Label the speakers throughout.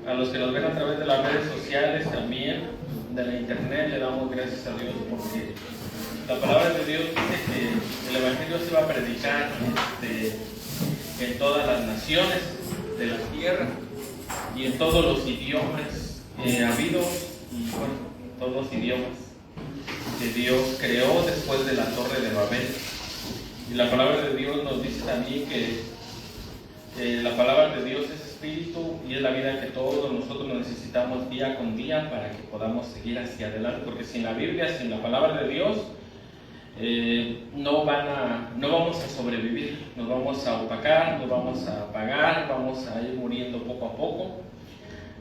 Speaker 1: a los que nos ven a través de las redes sociales también, de la internet, le damos gracias a Dios porque la palabra de Dios dice que el Evangelio se va a predicar en todas las naciones de la tierra y en todos los idiomas habidos y bueno, todos los idiomas que Dios creó después de la Torre de Babel. Y la palabra de Dios nos dice también que la palabra de Dios es espíritu y es la vida que todos nosotros necesitamos día con día para que podamos seguir hacia adelante, porque sin la Biblia, sin la palabra de Dios, no vamos a sobrevivir, nos vamos a opacar, nos vamos a apagar, vamos a ir muriendo poco a poco,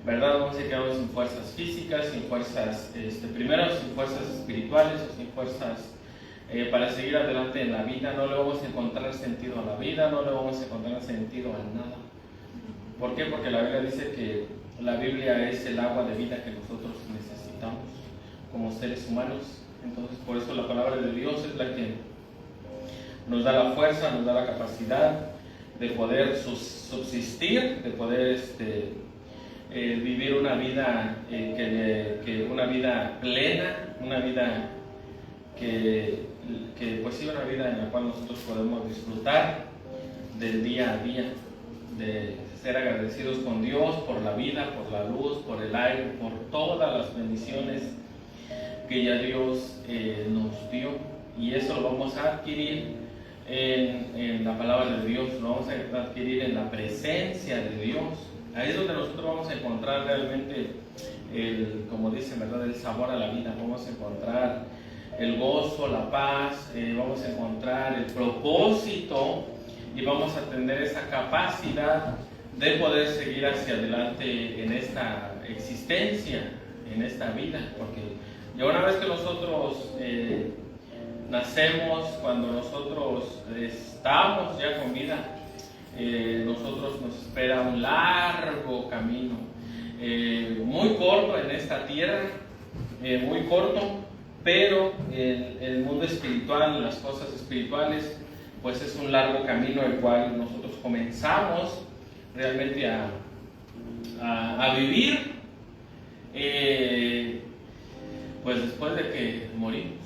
Speaker 1: ¿verdad? Vamos a quedar sin fuerzas físicas, sin fuerzas, primero sin fuerzas espirituales o sin fuerzas para seguir adelante en la vida. No le vamos a encontrar sentido a la vida, no le vamos a encontrar sentido a nada. ¿Por qué? Porque la Biblia dice que la Biblia es el agua de vida que nosotros necesitamos como seres humanos. Entonces, por eso la palabra de Dios es la que nos da la fuerza, nos da la capacidad de poder subsistir, de poder vivir una vida, una vida plena, una vida pues sí, una vida en la cual nosotros podemos disfrutar del día a día, de ser agradecidos con Dios por la vida, por la luz, por el aire, por todas las bendiciones que ya Dios nos dio, y eso lo vamos a adquirir en la palabra de Dios, lo vamos a adquirir en la presencia de Dios. Ahí es donde nosotros vamos a encontrar realmente como dicen, ¿verdad?, el sabor a la vida. Vamos a encontrar el gozo, la paz, vamos a encontrar el propósito y vamos a tener esa capacidad de poder seguir hacia adelante en esta existencia, en esta vida, porque ya una vez que nosotros nacemos, cuando nosotros estamos ya con vida, nosotros nos espera un largo camino, muy corto en esta tierra, muy corto, pero el mundo espiritual, las cosas espirituales, pues es un largo camino el cual nosotros comenzamos realmente a vivir, pues después de que morimos,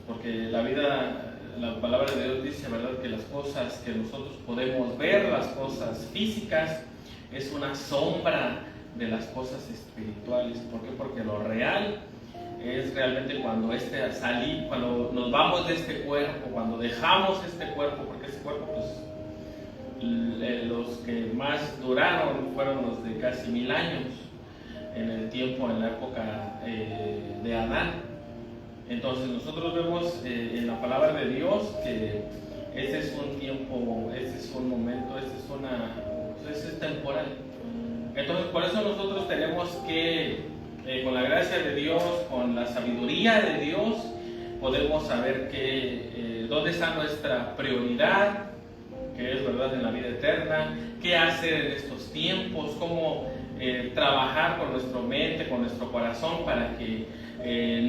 Speaker 1: porque la vida, la palabra de Dios dice, ¿verdad?, que las cosas que nosotros podemos ver, las cosas físicas, es una sombra de las cosas espirituales. ¿Por qué? Porque lo real es realmente cuando cuando nos vamos de este cuerpo, cuando dejamos este cuerpo, porque este cuerpo, pues, los que más duraron fueron los de casi 1000 años, en el tiempo, en la época de Adán. Entonces nosotros vemos en la palabra de Dios que este es un tiempo, este es un momento, este es temporal. Entonces por eso nosotros tenemos que, con la gracia de Dios, con la sabiduría de Dios, podemos saber dónde está nuestra prioridad, que es, ¿verdad?, en la vida eterna, qué hacer en estos tiempos, cómo trabajar con nuestra mente, con nuestro corazón, para que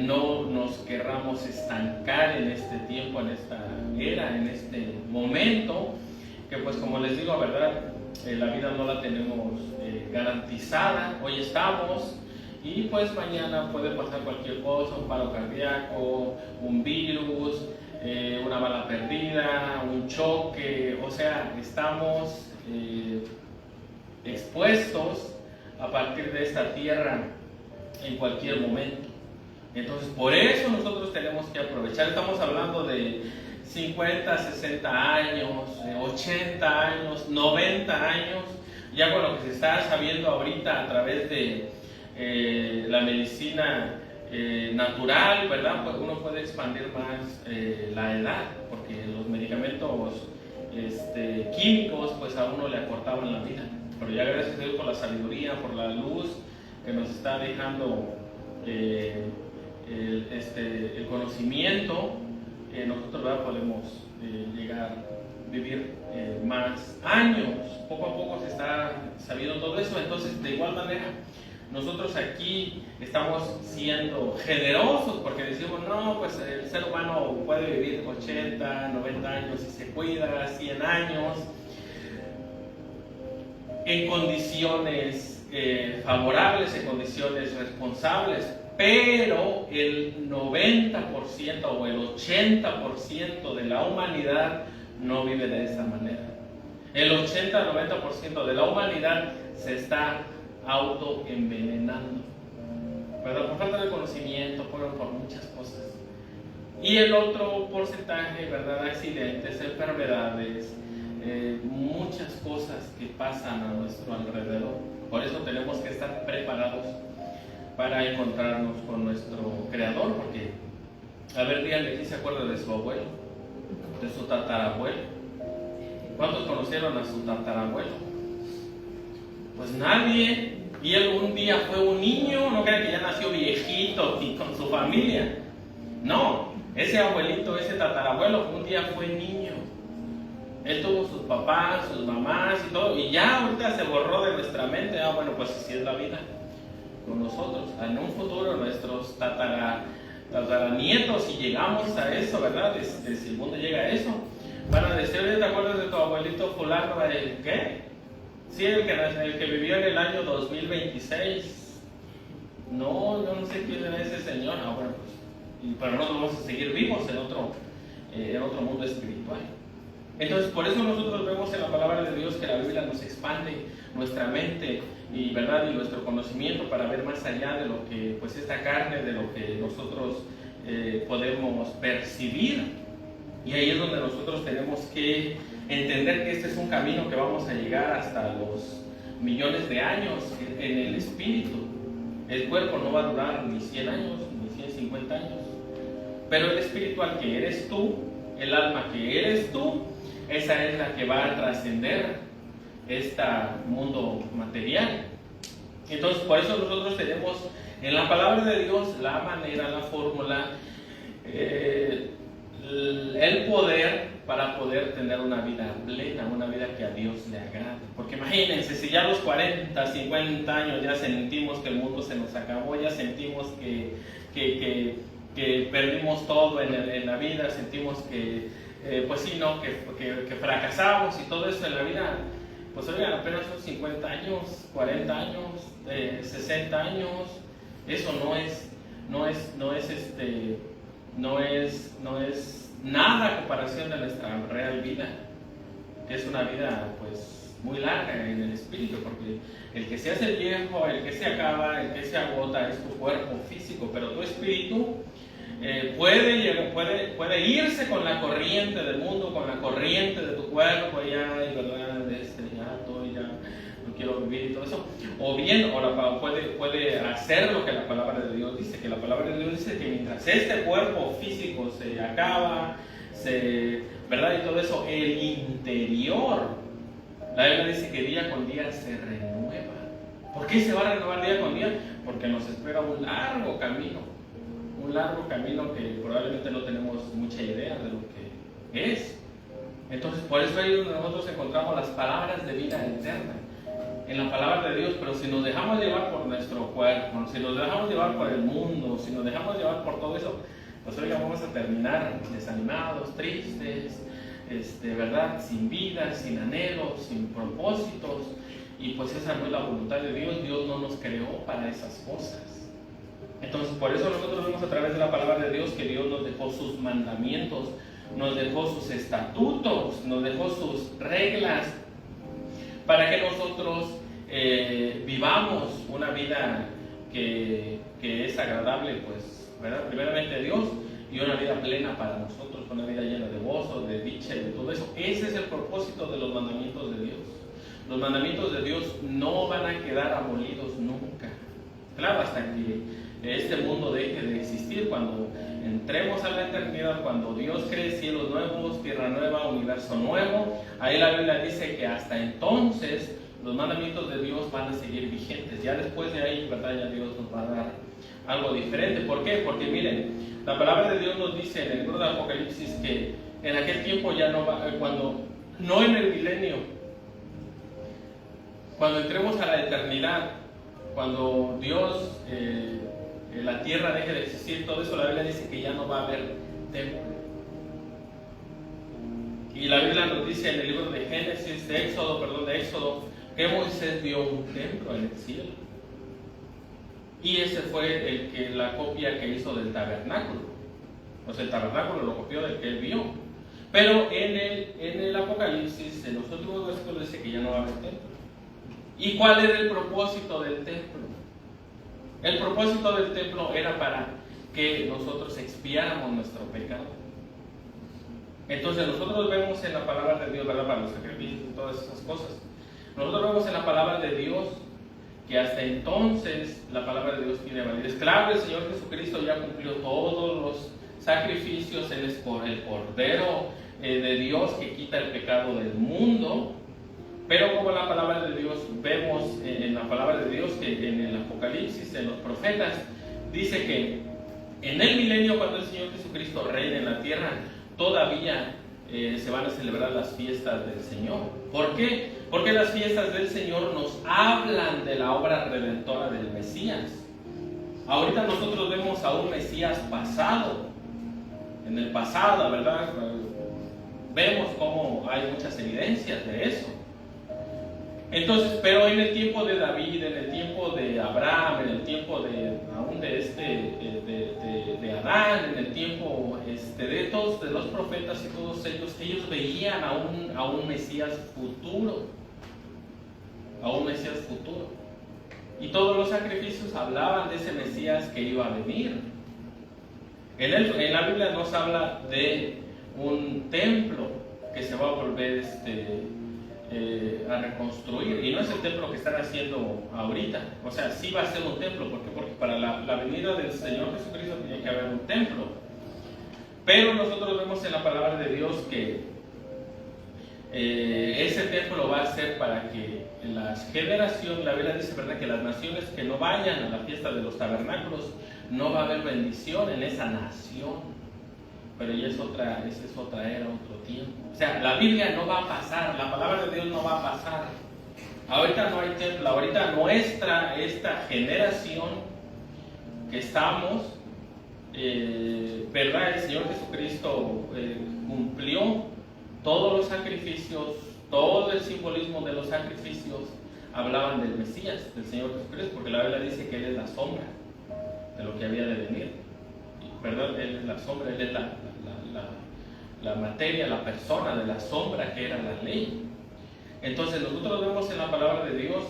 Speaker 1: no nos querramos estancar en este tiempo, en esta era, en este momento, que pues como les digo, ¿verdad?, la vida no la tenemos garantizada. Hoy estamos y pues mañana puede pasar cualquier cosa, un paro cardíaco, un virus, una bala perdida, un choque, o sea, estamos expuestos a partir de esta tierra en cualquier momento. Entonces por eso nosotros tenemos que aprovechar. Estamos hablando de 50, 60 años, 80 años, 90 años, ya con lo que se está sabiendo ahorita a través de la medicina natural, ¿verdad? Pues uno puede expandir más la edad, porque los medicamentos químicos pues a uno le acortaban la vida, pero ya gracias a Dios por la sabiduría, por la luz que nos está dejando el conocimiento, nosotros, ¿verdad?, podemos llegar a vivir más años. Poco a poco se está sabiendo todo eso. Entonces, de igual manera, nosotros aquí estamos siendo generosos porque decimos, no, pues el ser humano puede vivir 80, 90 años si se cuida, 100 años, en condiciones favorables, en condiciones responsables, pero el 90% o el 80% de la humanidad no vive de esta manera. El 80-90% de la humanidad se está autoenvenenando, ¿verdad? Por falta de conocimiento, por muchas cosas. Y el otro porcentaje, ¿verdad? Accidentes, enfermedades, muchas cosas que pasan a nuestro alrededor. Por eso tenemos que estar preparados para encontrarnos con nuestro Creador, porque, a ver, díganme, ¿quién se acuerda de su abuelo? De su tatarabuelo. ¿Cuántos conocieron a su tatarabuelo? Pues nadie. Y él un día fue un niño, no crean que ya nació viejito y con su familia. No, ese abuelito, ese tatarabuelo, un día fue niño. Él tuvo sus papás, sus mamás y todo, y ya ahorita se borró de nuestra mente. Bueno, pues así es la vida con nosotros. En un futuro nuestros tataranietos, si llegamos a eso, ¿verdad? Si el mundo llega a eso, van a decir: ¿te acuerdas de tu abuelito fulano? ¿El qué? Sí, el que vivió en el año 2026. No, yo no sé quién era ese señor. Bueno, pues, pero nosotros vamos a seguir vivos en otro mundo espiritual. Entonces, por eso nosotros vemos en la palabra de Dios que la Biblia nos expande nuestra mente y, ¿verdad?, y nuestro conocimiento para ver más allá de lo que, pues, esta carne, de lo que nosotros podemos percibir. Y ahí es donde nosotros tenemos que entender que este es un camino que vamos a llegar hasta los millones de años en el espíritu. El cuerpo no va a durar ni 100 años, ni 150 años. Pero el espiritual, que eres tú, el alma, que eres tú, esa es la que va a trascender este mundo material. Entonces, por eso nosotros tenemos en la palabra de Dios la manera, la fórmula, el poder para poder tener una vida plena, una vida que a Dios le agrade. Porque imagínense, si ya a los 40, 50 años ya sentimos que el mundo se nos acabó, ya sentimos que perdimos todo en la vida, sentimos que pues sí, no, que fracasamos y todo eso en la vida, pues oigan, apenas son 50 años, 40 años, 60 años, eso no es nada a comparación de nuestra real vida, que es una vida pues muy larga en el espíritu, porque el que se hace viejo, el que se acaba, el que se agota es tu cuerpo físico, pero tu espíritu puede irse con la corriente del mundo, con la corriente de tu cuerpo, ya, y verdad, ya no quiero vivir y todo eso, o bien puede hacer lo que la palabra de Dios dice, que la palabra de Dios dice que mientras este cuerpo físico se acaba, ¿verdad? Y todo eso, el interior, la Biblia dice que día con día se renueva. ¿Por qué se va a renovar día con día? Porque nos espera un largo camino que probablemente no tenemos mucha idea de lo que es. Entonces, por eso ahí es donde nosotros encontramos las palabras de vida eterna en la palabra de Dios. Pero si nos dejamos llevar por nuestro cuerpo, si nos dejamos llevar por el mundo, si nos dejamos llevar por todo eso, pues oiga, vamos a terminar desanimados, tristes, ¿verdad? Sin vida, sin anhelos, sin propósitos. Y pues esa no es la voluntad de Dios. Dios no nos creó para esas cosas. Entonces, por eso nosotros vemos a través de la palabra de Dios que Dios nos dejó sus mandamientos, nos dejó sus estatutos, nos dejó sus reglas, para que nosotros vivamos una vida que es agradable, pues, ¿verdad? Primeramente a Dios, y una vida plena para nosotros, una vida llena de gozo, de dicha y de todo eso. Ese es el propósito de los mandamientos de Dios. Los mandamientos de Dios no van a quedar abolidos nunca. Claro, hasta que este mundo deje de existir, cuando entremos a la eternidad, cuando Dios cree cielos nuevos, tierra nueva, universo nuevo, ahí la Biblia dice que hasta entonces los mandamientos de Dios van a seguir vigentes. Ya después de ahí, ¿verdad?, ya Dios nos va a dar algo diferente. ¿Por qué? Porque miren, la palabra de Dios nos dice en el libro de Apocalipsis que en aquel tiempo ya no va, no en el milenio, cuando entremos a la eternidad, cuando Dios, la tierra deje de existir, todo eso, la Biblia dice que ya no va a haber templo. Y la Biblia nos dice en el libro de Éxodo, que Moisés vio un templo en el cielo. Y ese fue la copia que hizo del tabernáculo. O sea, el tabernáculo lo copió del que él vio. Pero en el Apocalipsis, en los últimos versículos, dice que ya no va a haber templo. ¿Y cuál era el propósito del templo? El propósito del templo era para que nosotros expiáramos nuestro pecado. Entonces nosotros vemos en la palabra de Dios, ¿verdad? Para los sacrificios y todas esas cosas. Nosotros vemos en la palabra de Dios que hasta entonces la palabra de Dios tiene validez. Claro, el Señor Jesucristo ya cumplió todos los sacrificios. Él es el Cordero de Dios que quita el pecado del mundo. Pero como la palabra de Dios, vemos en la palabra de Dios que en el Apocalipsis, en los profetas, dice que en el milenio, cuando el Señor Jesucristo reine en la tierra, todavía se van a celebrar las fiestas del Señor. ¿Por qué? Porque las fiestas del Señor nos hablan de la obra redentora del Mesías. Ahorita nosotros vemos a un Mesías pasado, en el pasado, ¿verdad? Vemos cómo hay muchas evidencias de eso. Entonces, pero en el tiempo de David, en el tiempo de Abraham, en el tiempo de Adán, en el tiempo de todos de los profetas y todos ellos veían a un Mesías futuro, y todos los sacrificios hablaban de ese Mesías que iba a venir. En la Biblia nos habla de un templo que se va a volver a reconstruir, y no es el templo que están haciendo ahorita. O sea, sí va a ser un templo, porque para la venida del Señor Jesucristo tiene que haber un templo. Pero nosotros vemos en la palabra de Dios que ese templo va a ser para que las generaciones, la Biblia dice, ¿verdad?, que las naciones que no vayan a la fiesta de los tabernáculos, no va a haber bendición en esa nación. Pero ya esa es otra era, otro tiempo. O sea, la Biblia no va a pasar, la palabra de Dios no va a pasar. Ahorita no hay templo, ahorita esta generación que estamos, ¿verdad? El Señor Jesucristo cumplió todos los sacrificios, todo el simbolismo de los sacrificios hablaban del Mesías, del Señor Jesucristo, porque la Biblia dice que Él es la sombra de lo que había de venir. ¿Verdad? Él es la sombra, Él es la materia, la persona de la sombra que era la ley. Entonces nosotros vemos en la palabra de Dios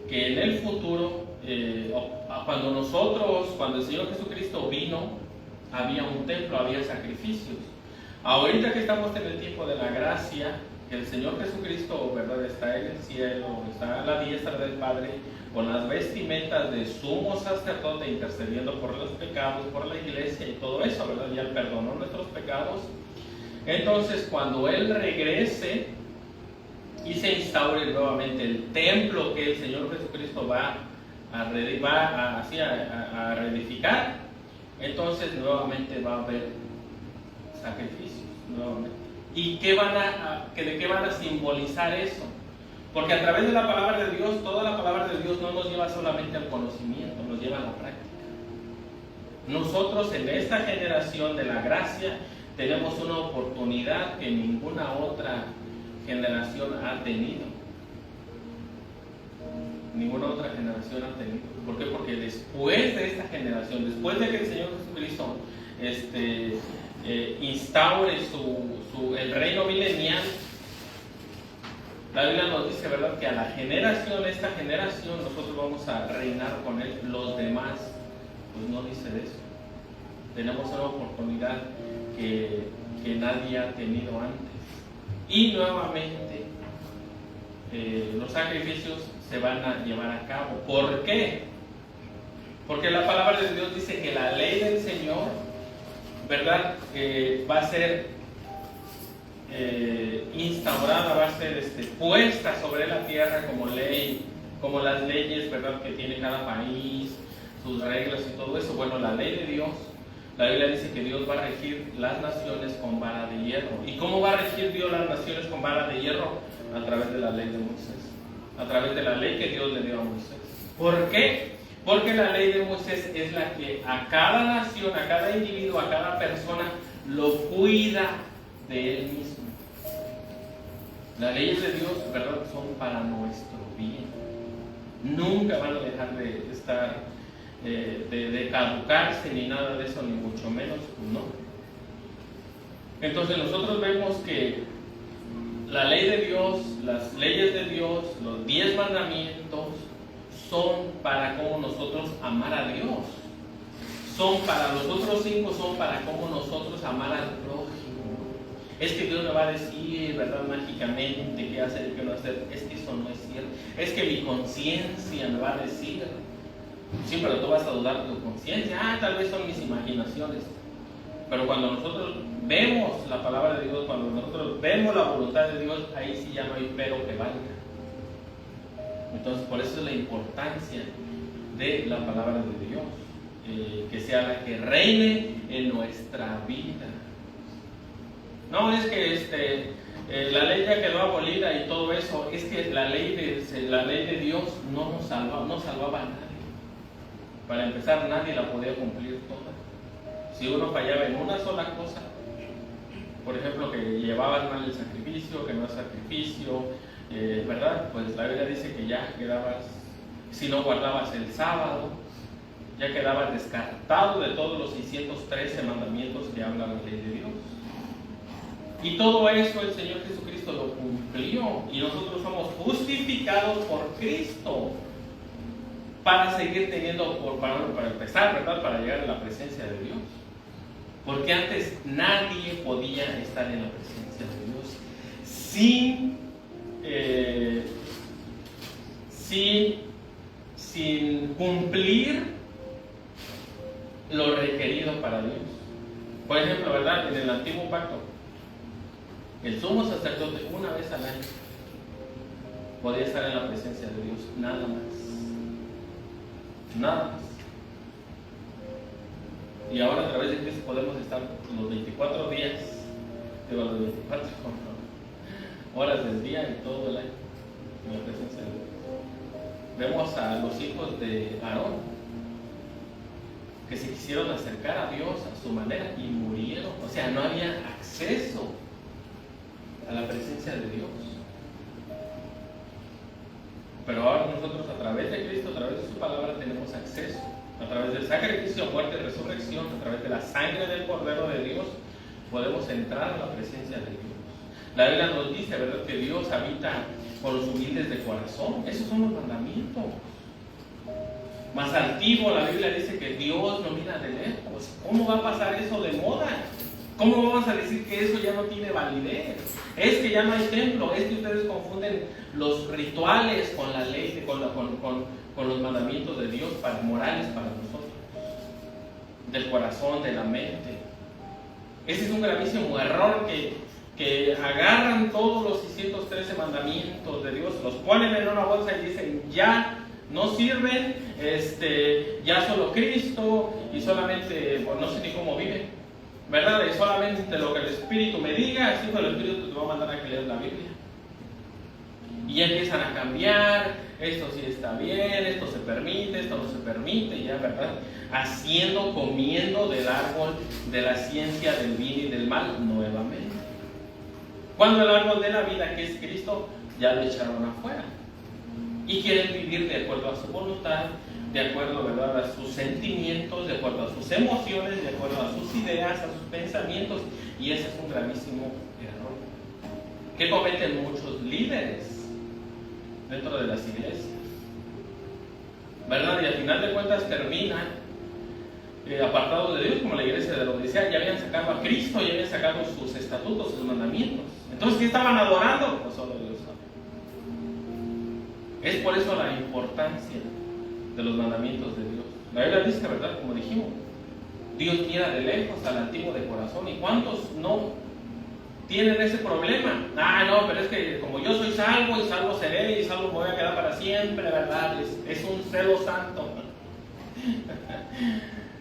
Speaker 1: que en el futuro, cuando el Señor Jesucristo vino, había un templo, había sacrificios. Ahorita que estamos en el tiempo de la gracia, que el Señor Jesucristo, ¿verdad?, está en el cielo, está a la diestra del Padre, con las vestimentas de sumo sacerdote, intercediendo por los pecados, por la iglesia y todo eso, ¿verdad? Ya Él perdonó nuestros pecados. Entonces, cuando Él regrese y se instaure nuevamente el templo que el Señor Jesucristo va a reedificar, entonces nuevamente va a haber sacrificios, nuevamente. ¿Y de qué van a simbolizar eso? Porque a través de la palabra de Dios, toda la palabra de Dios no nos lleva solamente al conocimiento, nos lleva a la práctica. Nosotros en esta generación de la gracia tenemos una oportunidad que ninguna otra generación ha tenido. Ninguna otra generación ha tenido. ¿Por qué? Porque después de esta generación, después de que el Señor Jesucristo instaure el reino milenial, la Biblia nos dice, ¿verdad?, que a esta generación, nosotros vamos a reinar con Él. Los demás, pues no dice de eso. Tenemos una oportunidad que nadie ha tenido antes. Y nuevamente, los sacrificios se van a llevar a cabo. ¿Por qué? Porque la palabra de Dios dice que la ley del Señor, ¿verdad?, va a ser instaurada, va a ser puesta sobre la tierra como ley, como las leyes, ¿verdad?, que tiene cada país, sus reglas y todo eso. Bueno, la ley de Dios, la Biblia dice que Dios va a regir las naciones con vara de hierro. ¿Y cómo va a regir Dios las naciones con vara de hierro? A través de la ley de Moisés, a través de la ley que Dios le dio a Moisés. ¿Por qué? Porque la ley de Moisés es la que a cada nación, a cada individuo, a cada persona lo cuida de él mismo. Las leyes de Dios, ¿verdad?, son para nuestro bien. Nunca van a dejar de estar de caducarse ni nada de eso, ni mucho menos, no. Entonces nosotros vemos que la ley de Dios, las leyes de Dios, los 10 mandamientos son para cómo nosotros amar a Dios. Son para los otros 5, son para cómo nosotros amar al prójimo. Es que Dios me va a decir, ¿verdad? Mágicamente qué hacer y qué no hacer. Es que eso no es cierto. Es que mi conciencia me va a decir. Sí, pero tú vas a dudar de tu conciencia. Tal vez son mis imaginaciones. Pero cuando nosotros vemos la palabra de Dios, cuando nosotros vemos la voluntad de Dios, ahí sí ya no hay pero que valga. Entonces, por eso es la importancia de la palabra de Dios. Que sea la que reine en nuestra vida. No es que la ley ya quedó abolida y todo eso, es que la ley de Dios no salvaba a nadie. Para empezar, nadie la podía cumplir toda. Si uno fallaba en una sola cosa, por ejemplo, que llevabas mal el sacrificio, que no es sacrificio, ¿verdad? Pues la Biblia dice que ya quedabas, si no guardabas el sábado, ya quedabas descartado de todos los 613 mandamientos que habla la ley de Dios. Y todo eso el Señor Jesucristo lo cumplió, y nosotros somos justificados por Cristo para seguir teniendo, para empezar, ¿verdad? Para llegar a la presencia de Dios. Porque antes nadie podía estar en la presencia de Dios sin cumplir lo requerido para Dios. Por ejemplo, ¿verdad? En el antiguo pacto, el sumo sacerdote una vez al año podía estar en la presencia de Dios, nada más. Nada más. Y ahora a través de Cristo podemos estar los 24 días, las 24 horas del día y todo el año en la presencia de Dios. Vemos a los hijos de Aarón que se quisieron acercar a Dios a su manera y murieron. O sea, no había acceso a la presencia de Dios. Pero ahora nosotros, a través de Cristo, a través de su palabra, tenemos acceso. A través del sacrificio, muerte y resurrección, a través de la sangre del Cordero de Dios, podemos entrar a la presencia de Dios. La Biblia nos dice, ¿verdad?, que Dios habita con los humildes de corazón. Esos son los mandamientos. Más antiguo, la Biblia dice que Dios no mira de lejos. ¿Cómo va a pasar eso de moda? ¿Cómo vamos a decir que eso ya no tiene validez? Es que ya no hay templo, es que ustedes confunden los rituales con la ley, con los mandamientos de Dios morales para nosotros, del corazón, de la mente. Ese es un gravísimo error que agarran todos los 613 mandamientos de Dios, los ponen en una bolsa y dicen ya no sirven, ya solo Cristo y solamente, pues no sé ni cómo vive, ¿verdad? Y solamente lo que el Espíritu me diga, así el Espíritu te va a mandar a que leas la Biblia. Y ya empiezan a cambiar, esto sí está bien, esto se permite, esto no se permite, ya, ¿verdad? Comiendo del árbol de la ciencia del bien y del mal nuevamente. Cuando el árbol de la vida, que es Cristo, ya lo echaron afuera. Y quieren vivir de acuerdo a su voluntad, de acuerdo, ¿verdad?, a sus sentimientos, de acuerdo a sus emociones, de acuerdo a sus ideas, a sus pensamientos. Y ese es un gravísimo error que cometen muchos líderes dentro de las iglesias, ¿verdad? Y al final de cuentas terminan apartados de Dios, como la iglesia de la Odisea. Ya habían sacado a Cristo, ya habían sacado sus estatutos, sus mandamientos. Entonces, ¿qué estaban adorando? Pues solo Dios sabe. Es por eso la importancia de los mandamientos de Dios. La Biblia dice, ¿verdad?, como dijimos, Dios mira de lejos al antiguo de corazón. ¿Y cuántos no tienen ese problema? No, pero es que como yo soy salvo y salvo seré y salvo me voy a quedar para siempre, ¿verdad? Es un celo santo.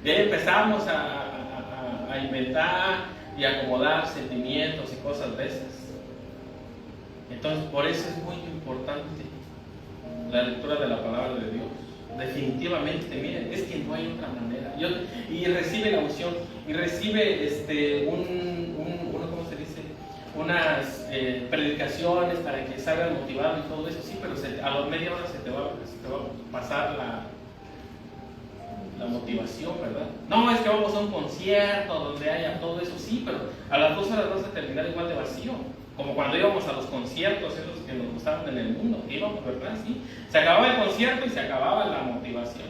Speaker 1: Y ahí empezamos a inventar y acomodar sentimientos y cosas de esas. Entonces, por eso es muy importante la lectura de la palabra de Dios. Definitivamente, miren, es que no hay otra manera. Y recibe la unción, y recibe ¿cómo se dice? Unas predicaciones para que salgan motivados y todo eso, sí, pero a la media hora se te va a pasar motivación, ¿verdad? No, es que vamos a un concierto donde haya todo eso, sí, pero a las 2 horas vas a terminar igual de vacío. Como cuando íbamos a los conciertos, esos que nos gustaban en el mundo, que íbamos, ¿verdad? Sí. Se acababa el concierto y se acababa la motivación.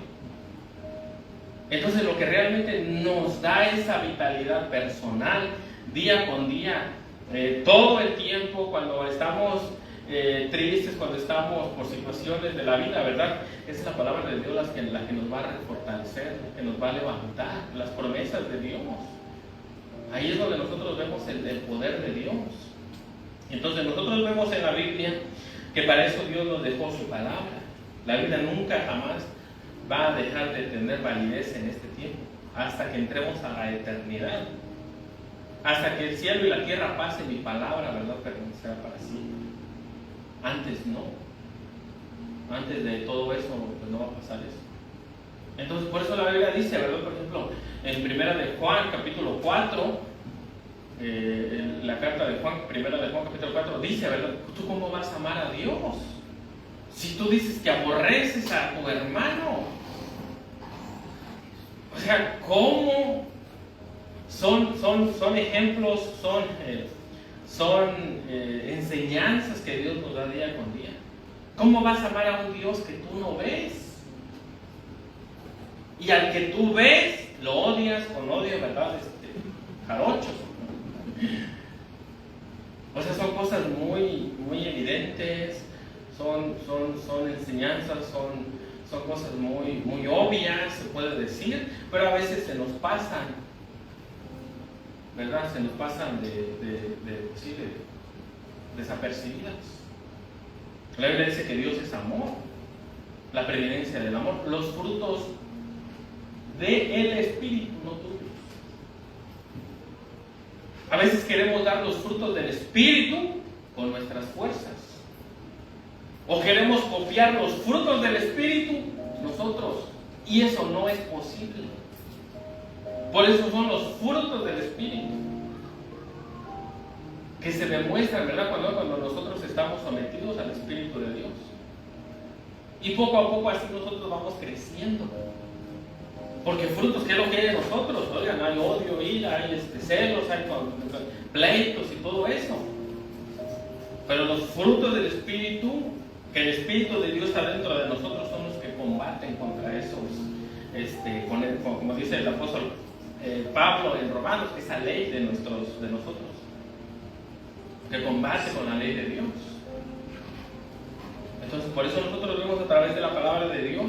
Speaker 1: Entonces lo que realmente nos da esa vitalidad personal, día con día, todo el tiempo, cuando estamos tristes, cuando estamos por situaciones de la vida, ¿verdad? Es la palabra de Dios la que nos va a fortalecer, que nos va a levantar, las promesas de Dios. Ahí es donde nosotros vemos el poder de Dios. Entonces nosotros vemos en la Biblia que para eso Dios nos dejó su palabra. La vida nunca jamás va a dejar de tener validez en este tiempo, hasta que entremos a la eternidad. Hasta que el cielo y la tierra pasen, mi palabra, ¿verdad?, permanecerá para siempre. Antes no. Antes de todo eso, pues no va a pasar eso. Entonces, por eso la Biblia dice, ¿verdad?, por ejemplo, en Primera de Juan, capítulo 4, la carta de Juan, Primera de Juan, capítulo 4, dice, ¿verdad?, ¿tú cómo vas a amar a Dios? Si tú dices que aborreces a tu hermano. O sea, ¿cómo? Son ejemplos, son enseñanzas que Dios nos da día con día. ¿Cómo vas a amar a un Dios que tú no ves? Y al que tú ves, lo odias con odio, ¿verdad? Jarocho. O sea, son cosas muy, muy evidentes, son enseñanzas, son cosas muy, muy obvias, se puede decir, pero a veces se nos pasan, ¿verdad? Se nos pasan desapercibidas. La Biblia dice que Dios es amor, la preeminencia del amor, los frutos del Espíritu, no tuyos. A veces queremos dar los frutos del Espíritu con nuestras fuerzas, o queremos copiar los frutos del Espíritu nosotros, y eso no es posible. Por eso son los frutos del Espíritu que se demuestran, ¿verdad?, cuando nosotros estamos sometidos al Espíritu de Dios. Y poco a poco así nosotros vamos creciendo. Porque frutos, ¿qué es lo que hay en nosotros? Oigan, hay odio, ira, hay celos, hay pleitos y todo eso. Pero los frutos del Espíritu, que el Espíritu de Dios está dentro de nosotros, son los que combaten contra esos, como dice el apóstol Pablo en Romanos, esa ley de nosotros, que combate con la ley de Dios. Entonces, por eso nosotros vemos a través de la palabra de Dios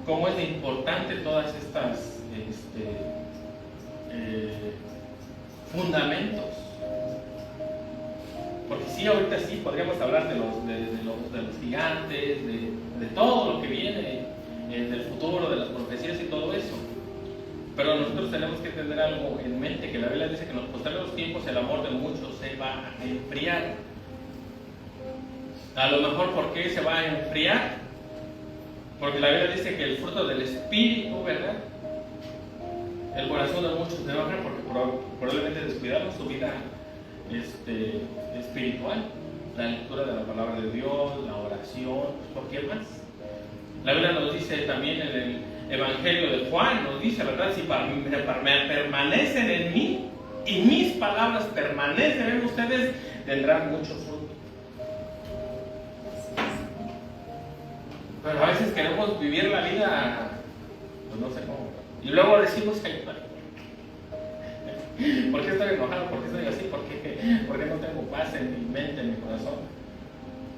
Speaker 1: cómo es importante todas estas fundamentos. Porque sí, ahorita sí podríamos hablar de los gigantes, de todo lo que viene, del futuro, de las profecías y todo eso. Pero nosotros tenemos que tener algo en mente, que la Biblia dice que en los posteriores tiempos el amor de muchos se va a enfriar. A lo mejor, ¿por qué se va a enfriar? Porque la Biblia dice que el fruto del Espíritu, ¿verdad?, el corazón de muchos se va a enfriar porque probablemente descuidaron su vida espiritual, la lectura de la palabra de Dios, la oración, ¿por qué más? La Biblia nos dice también en el Evangelio de Juan, nos dice, ¿verdad?, si permanecen en mí y mis palabras permanecen en ustedes, tendrán mucho fruto. Pero a veces queremos vivir la vida, pues no sé cómo, y luego decimos, ¿por qué estoy enojado? ¿Por qué estoy así? ¿Por qué no tengo paz en mi mente, en mi corazón?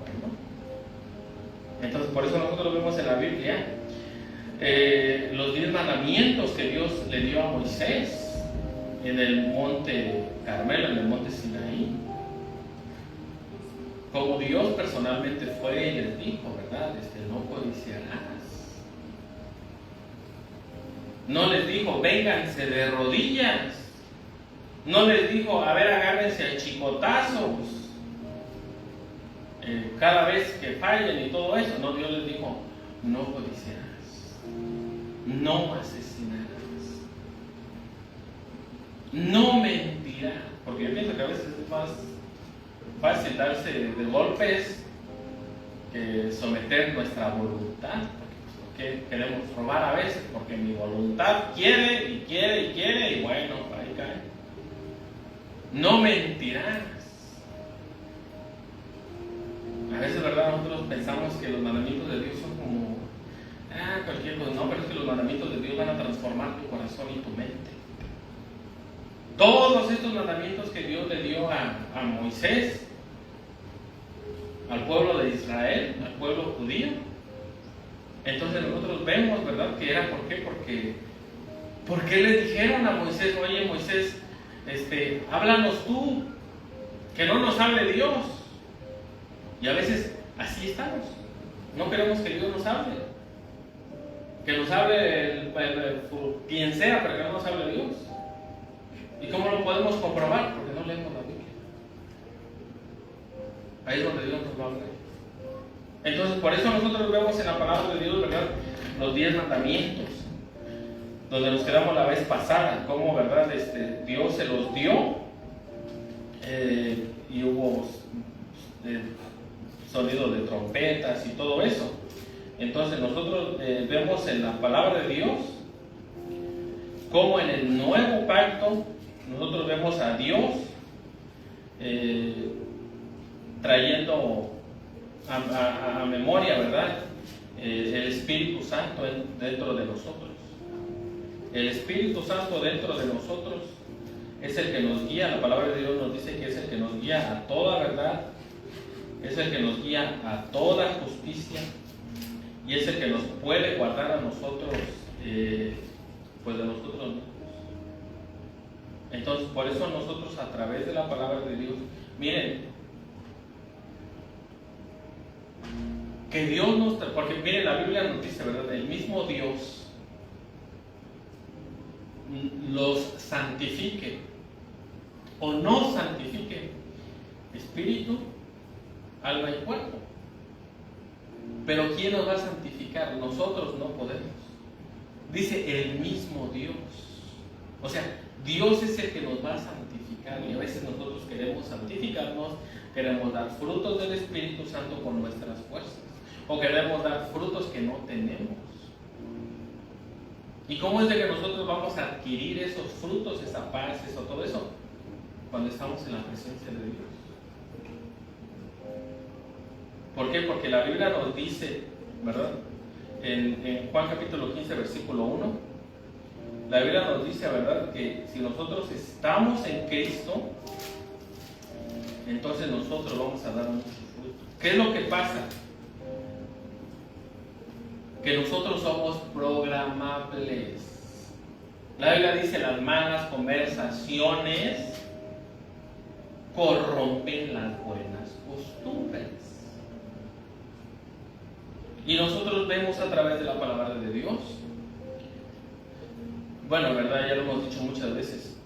Speaker 1: Bueno, entonces por eso nosotros vemos en la Biblia los 10 mandamientos que Dios le dio a Moisés en el monte Carmelo, en el monte Sinaí. Como Dios personalmente fue y les dijo, ¿verdad?, no codiciarás. No les dijo, vénganse de rodillas. No les dijo, a ver, agárrense a chicotazos cada vez que fallen y todo eso. No, Dios les dijo, no codiciarás, no asesinarás, no mentirás. Porque yo pienso que a veces es más fácil darse de golpes que someter nuestra voluntad, porque que queremos robar a veces porque mi voluntad quiere y quiere y quiere y bueno, ahí cae. No mentirás. A veces, ¿verdad? Nosotros pensamos que los mandamientos de Dios son como cualquier cosa. No, pero es que los mandamientos de Dios van a transformar tu corazón y tu mente. Todos estos mandamientos que Dios le dio a Moisés, al pueblo de Israel, al pueblo judío, entonces nosotros vemos, ¿verdad? Que era, ¿por qué? Porque le dijeron a Moisés, oye Moisés, háblanos tú, que no nos hable Dios. Y a veces así estamos, no queremos que Dios nos hable, que nos hable quien sea, pero que no nos hable Dios. ¿Y cómo lo podemos comprobar? Porque no leemos la Biblia. Ahí es donde Dios nos va a hablar. Entonces, por eso nosotros vemos en la palabra de Dios, ¿verdad?, los 10 mandamientos, donde nos quedamos la vez pasada, cómo, ¿verdad?, Dios se los dio, y hubo sonido de trompetas y todo eso. Entonces, nosotros vemos en la palabra de Dios cómo en el nuevo pacto nosotros vemos a Dios trayendo a memoria, ¿verdad?, el Espíritu Santo dentro de nosotros. El Espíritu Santo dentro de nosotros es el que nos guía. La palabra de Dios nos dice que es el que nos guía a toda verdad, es el que nos guía a toda justicia y es el que nos puede guardar a nosotros, pues de nosotros mismos. Entonces, por eso nosotros, a través de la palabra de Dios, miren, que Dios nos, porque miren, la Biblia nos dice, ¿verdad?, el mismo Dios los santifique o no santifique espíritu, alma y cuerpo. Pero ¿quién nos va a santificar? Nosotros no podemos. Dice el mismo Dios. O sea, Dios es el que nos va a santificar, y a veces nosotros queremos santificarnos, queremos dar frutos del Espíritu Santo con nuestras fuerzas, o queremos dar frutos que no tenemos. ¿Y cómo es de que nosotros vamos a adquirir esos frutos, esa paz, eso, todo eso? Cuando estamos en la presencia de Dios. ¿Por qué? Porque la Biblia nos dice, ¿verdad?, en Juan capítulo 15, versículo 1, la Biblia nos dice, ¿verdad?, que si nosotros estamos en Cristo, entonces nosotros vamos a dar mucho fruto. ¿Qué es lo que pasa? Que nosotros somos programables. La Biblia dice, las malas conversaciones corrompen las buenas costumbres. Y nosotros vemos a través de la palabra de Dios, bueno, verdad, ya lo hemos dicho muchas veces,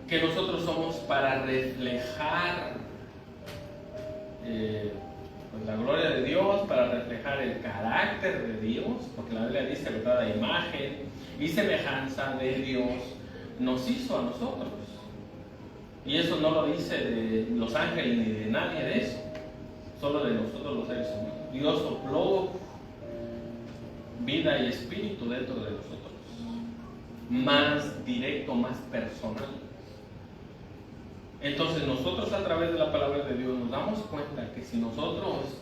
Speaker 1: que nosotros somos para reflejar pues la gloria de Dios, para reflejar el carácter de Dios, porque la Biblia dice, ¿verdad?, la imagen y semejanza de Dios nos hizo a nosotros. Y eso no lo dice de los ángeles ni de nadie de eso, solo de nosotros los seres humanos. Dios sopló vida y espíritu dentro de nosotros, más directo, más personal. Entonces nosotros, a través de la palabra de Dios, nos damos cuenta que si nosotros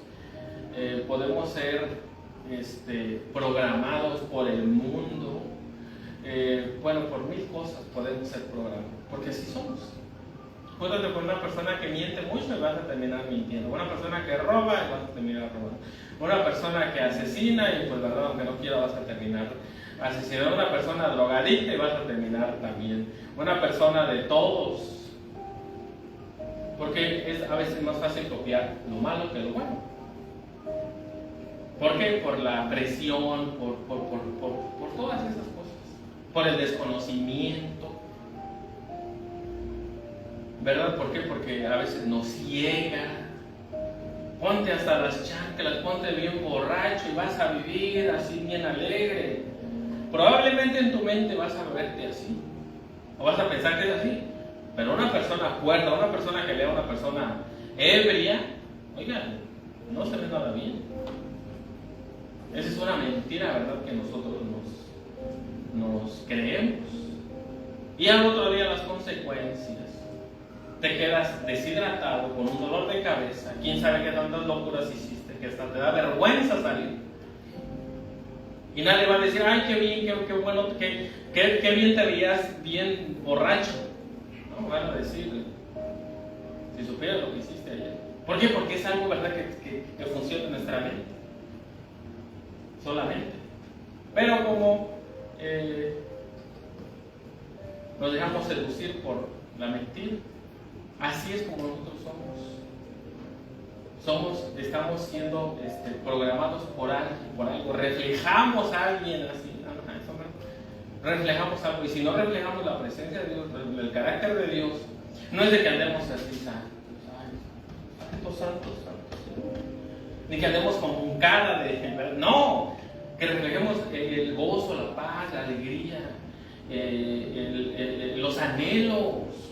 Speaker 1: podemos ser programados por el mundo, bueno, por 1000 cosas podemos ser programados, porque así somos. Júntate con una persona que miente mucho y vas a terminar mintiendo. Una persona que roba y vas a terminar robando. Una persona que asesina y, pues, verdad, aunque no quiera, vas a terminar asesinando. Una persona drogadicta y vas a terminar también. Una persona de todos. Porque es a veces más fácil copiar lo malo que lo bueno. ¿Por qué? Por la presión, por todas esas cosas. Por el desconocimiento. ¿Verdad? ¿Por qué? Porque a veces nos ciega. Ponte hasta las chanclas, ponte bien borracho y vas a vivir así bien alegre. Probablemente en tu mente vas a verte así, o vas a pensar que es así. Pero una persona cuerda, una persona que lea a una persona ebria, oiga, no se ve nada bien. Esa es una mentira, ¿verdad?, que nosotros nos creemos. Y al otro día las consecuencias. Te quedas deshidratado, con un dolor de cabeza. Quién sabe qué tantas locuras hiciste, que hasta te da vergüenza salir. Y nadie va a decir, ay, qué bien, qué bueno, qué bien te veías, bien borracho. No, van a decir, si supieras lo que hiciste ayer. ¿Por qué? Porque es algo, ¿verdad?, que funciona en nuestra mente. Solamente. Pero como nos dejamos seducir por la mentira, así es como nosotros estamos siendo programados por algo, reflejamos a alguien así, reflejamos algo, y si no reflejamos la presencia de Dios, el carácter de Dios, no es de que andemos así, santos, ni que andemos con cara de, no, que reflejemos el gozo, la paz, la alegría, los anhelos,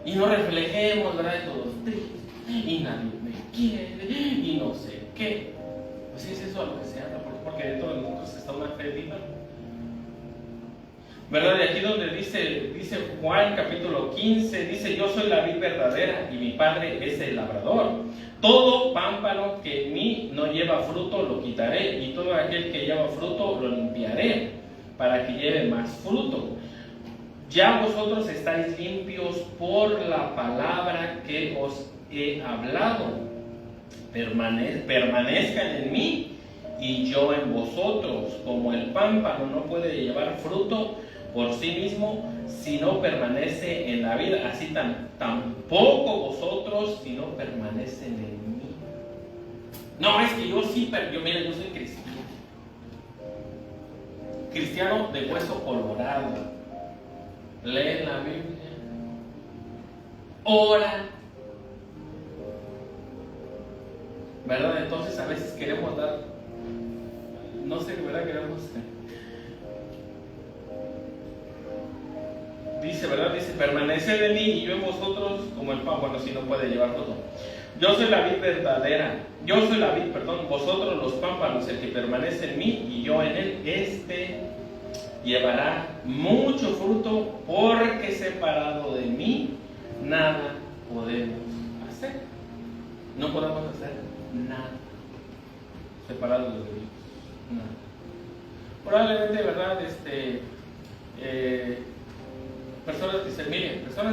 Speaker 1: y no reflejemos, ¿verdad?, todos tristes, y nadie me quiere, y no sé qué. Pues es eso a lo que se habla, porque dentro de nosotros está una fe viva, ¿verdad? Y aquí donde dice Juan capítulo 15, dice, yo soy la vid verdadera y mi Padre es el labrador. Todo pámpano que en mí no lleva fruto lo quitaré, y todo aquel que lleva fruto lo limpiaré, para que lleve más fruto. Ya vosotros estáis limpios por la palabra que os he hablado. Permanezcan en mí y yo en vosotros. Como el pámpano no puede llevar fruto por sí mismo si no permanece en la vid, así tampoco vosotros si no permanecen en mí. No, es que yo sí, pero yo soy cristiano de hueso colorado. Leen la Biblia, oran, ¿verdad? Entonces a veces queremos dar, no sé, ¿verdad? Dice, permaneced en mí y yo en vosotros, como el pan, bueno, si no puede llevar fruto. Yo soy la vid verdadera, vosotros los pámpanos, el que permanece en mí y yo en él, llevará mucho fruto, porque separado de mí nada podemos hacer. No podemos hacer nada separados de Dios, nada. Probablemente, ¿verdad? Personas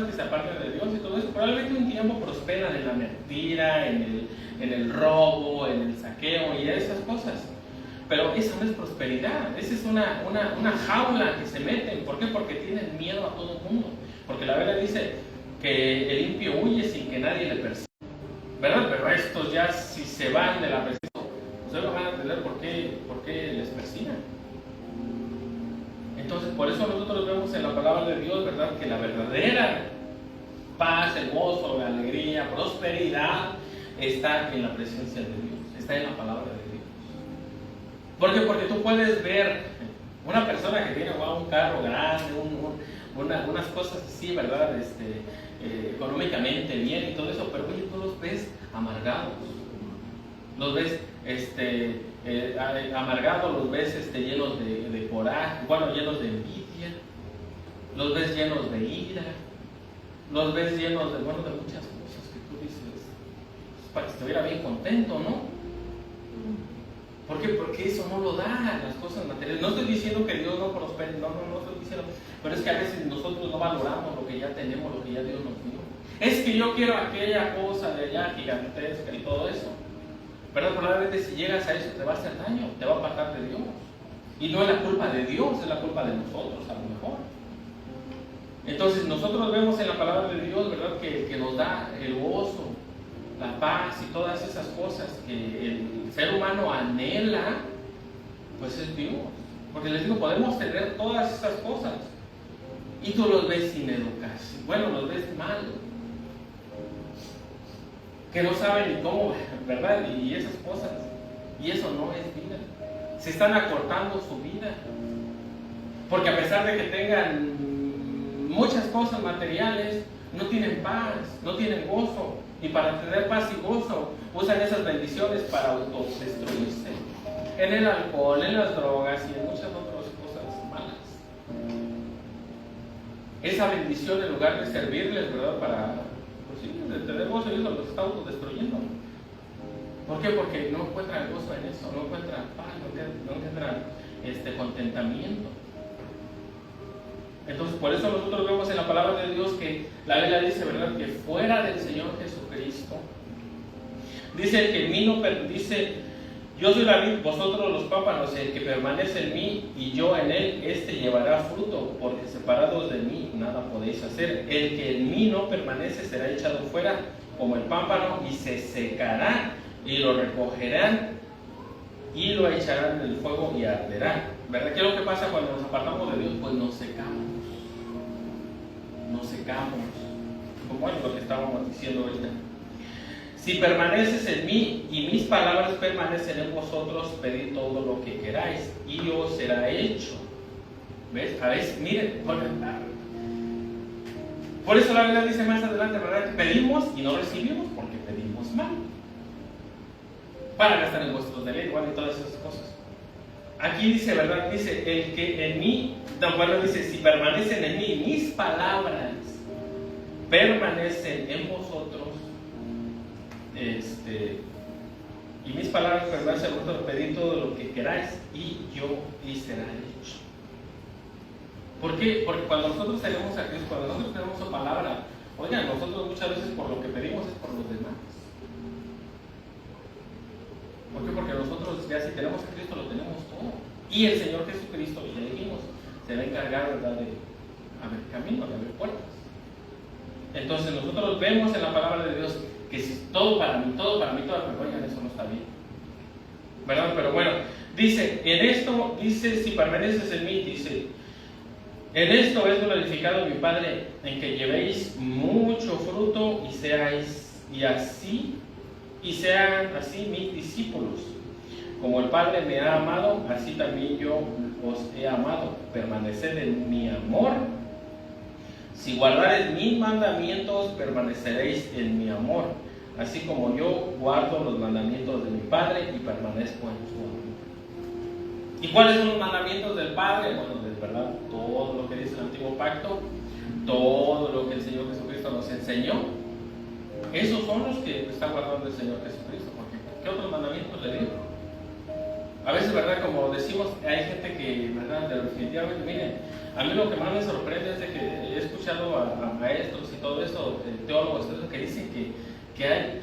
Speaker 1: que se apartan de Dios y todo eso, probablemente un tiempo prosperan en la mentira, en el robo, en el saqueo y esas cosas. Pero esa no es prosperidad, esa es una jaula que se meten. ¿Por qué? Porque tienen miedo a todo el mundo. Porque la Biblia dice que el impío huye sin que nadie le persiga, ¿verdad? Pero estos ya, si se van de la persecución, ustedes van a entender por qué les persiguen. Entonces, por eso nosotros vemos en la palabra de Dios, ¿verdad?, que la verdadera paz, el gozo, la alegría, prosperidad está en la presencia de Dios, está en la palabra de Dios. ¿Por qué? Porque tú puedes ver una persona que tiene un carro grande, unas cosas así, ¿verdad?, económicamente bien y todo eso, pero oye, tú los ves amargados, los ves amargados, los ves llenos de coraje, llenos de envidia, los ves llenos de ira, los ves llenos de muchas cosas que tú dices, para que estuviera bien contento, ¿no? ¿Por qué? Porque eso no lo da, las cosas materiales. No estoy diciendo que Dios no prospere, no estoy diciendo, pero es que a veces nosotros no valoramos lo que ya tenemos, lo que ya Dios nos dio. Es que yo quiero aquella cosa de allá gigantesca y todo eso. Pero probablemente si llegas a eso te va a hacer daño, te va a apartar de Dios. Y no es la culpa de Dios, es la culpa de nosotros a lo mejor. Entonces nosotros vemos en la palabra de Dios, ¿verdad?, que nos da el gozo, la paz y todas esas cosas que el ser humano anhela, pues es Dios. Porque les digo, podemos tener todas esas cosas y tú los ves sin educación, los ves mal, que no saben ni cómo, ¿verdad? Y esas cosas, y eso no es vida. Se están acortando su vida, porque a pesar de que tengan muchas cosas materiales, no tienen paz, no tienen gozo. Y para tener paz y gozo, usan esas bendiciones para autodestruirse. en el alcohol, en las drogas y en muchas otras cosas malas. Esa bendición, en lugar de servirles, ¿verdad? Para, pues sí, de tener gozo, ellos los está autodestruyendo. ¿Por qué? Porque no encuentran gozo en eso, no encuentran paz, no encuentran contentamiento. Entonces, por eso nosotros vemos en la palabra de Dios que la Biblia dice, ¿verdad?, que fuera del Señor Jesucristo, dice el que en mí no dice, yo soy la vid, vosotros los pámpanos, el que permanece en mí y yo en él, este llevará fruto, porque separados de mí nada podéis hacer. El que en mí no permanece será echado fuera como el pámpano y se secará, y lo recogerán y lo echarán en el fuego y arderá. ¿Verdad? ¿Qué es lo que pasa cuando nos apartamos de Dios? Pues nos secamos. Como es lo que estábamos diciendo ahorita. Si permaneces en mí y mis palabras permanecen en vosotros, pedid todo lo que queráis y os será hecho. ¿Ves? A veces, miren, por eso la Biblia dice más adelante, ¿verdad?, que pedimos y no recibimos porque pedimos mal, para gastar en vuestros deleites y todas esas cosas. Aquí dice, ¿verdad? Dice, el que en mí, dice, si permanecen en mí, mis palabras permanecen en vosotros, y mis palabras permanecen en vosotros, pedid todo lo que queráis y será hecho. ¿Por qué? Porque cuando nosotros tenemos a Cristo, cuando nosotros tenemos su palabra, oigan, nosotros muchas veces por lo que pedimos es por los demás. ¿Por qué? Porque nosotros ya si tenemos a Cristo lo tenemos todo. Y el Señor Jesucristo, ya dijimos, se va a encargar, ¿verdad?, de abrir camino, de abrir puertas. Entonces nosotros vemos en la palabra de Dios que si todo para mí, oigan, eso no está bien, ¿verdad? Pero bueno, dice, en esto, dice, si permaneces en mí, dice, en esto es glorificado mi Padre, en que llevéis mucho fruto y sean así mis discípulos. Como el Padre me ha amado, así también yo os he amado. Permaneced en mi amor. Si guardareis mis mandamientos, permaneceréis en mi amor, así como yo guardo los mandamientos de mi Padre y permanezco en su amor. ¿Y cuáles son los mandamientos del Padre? Bueno, de verdad, todo lo que dice el Antiguo Pacto, todo lo que el Señor Jesucristo nos enseñó, esos son los que está guardando el Señor Jesucristo. Porque ¿qué otros mandamientos le dio? A veces, ¿verdad?, como decimos, hay gente que, ¿verdad?, definitivamente, miren, a mí lo que más me sorprende es de que he escuchado a maestros y todo eso, teólogos, que dicen que hay